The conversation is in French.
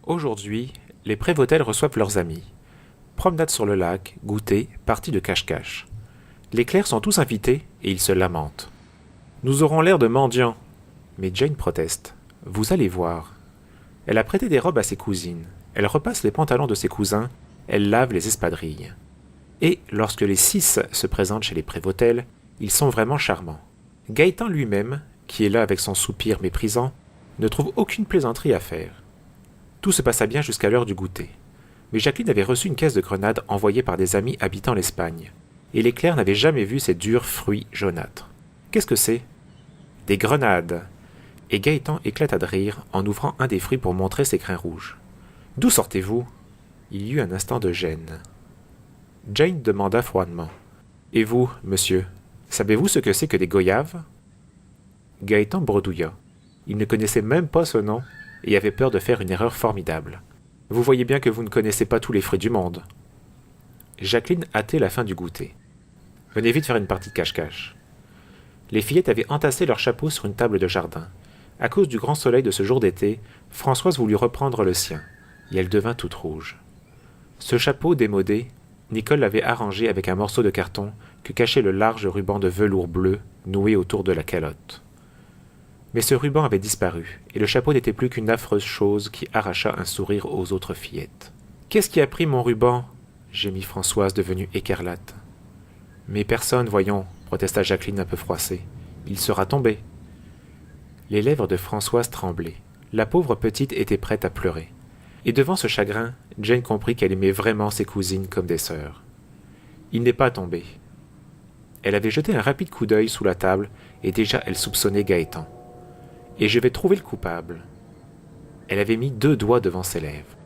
Aujourd'hui, les Prévôtels reçoivent leurs amis. Promenade sur le lac, goûter, partie de cache-cache. Les clercs sont tous invités et ils se lamentent. Nous aurons l'air de mendiants. Mais Jane proteste. Vous allez voir. Elle a prêté des robes à ses cousines. Elle repasse les pantalons de ses cousins. Elle lave les espadrilles. Et lorsque les 6 se présentent chez les Prévôtels, ils sont vraiment charmants. Gaétan lui-même, qui est là avec son soupir méprisant, ne trouve aucune plaisanterie à faire. Tout se passa bien jusqu'à l'heure du goûter. Mais Jacqueline avait reçu une caisse de grenades envoyée par des amis habitant l'Espagne, et les clercs n'avaient jamais vu ces durs fruits jaunâtres. Qu'est-ce que c'est? Des grenades. Et Gaétan éclata de rire en ouvrant un des fruits pour montrer ses grains rouges. D'où sortez-vous? Il y eut un instant de gêne. Jane demanda froidement. Et vous, monsieur, savez-vous ce que c'est que des goyaves? Gaétan bredouilla. Il ne connaissait même pas ce nom et avait peur de faire une erreur formidable. Vous voyez bien que vous ne connaissez pas tous les fruits du monde. Jacqueline hâtait la fin du goûter. Venez vite faire une partie de cache-cache. Les fillettes avaient entassé leurs chapeaux sur une table de jardin. À cause du grand soleil de ce jour d'été, Françoise voulut reprendre le sien, et elle devint toute rouge. Ce chapeau démodé, Nicole l'avait arrangé avec un morceau de carton que cachait le large ruban de velours bleu noué autour de la calotte. Mais ce ruban avait disparu, et le chapeau n'était plus qu'une affreuse chose qui arracha un sourire aux autres fillettes. « Qu'est-ce qui a pris mon ruban ?» gémit Françoise devenue écarlate. « Mais personne, voyons, » protesta Jacqueline un peu froissée. « Il sera tombé. » Les lèvres de Françoise tremblaient. La pauvre petite était prête à pleurer. Et devant ce chagrin, Jane comprit qu'elle aimait vraiment ses cousines comme des sœurs. Il n'est pas tombé. Elle avait jeté un rapide coup d'œil sous la table, et déjà elle soupçonnait Gaétan. Et je vais trouver le coupable. Elle avait mis 2 doigts devant ses lèvres.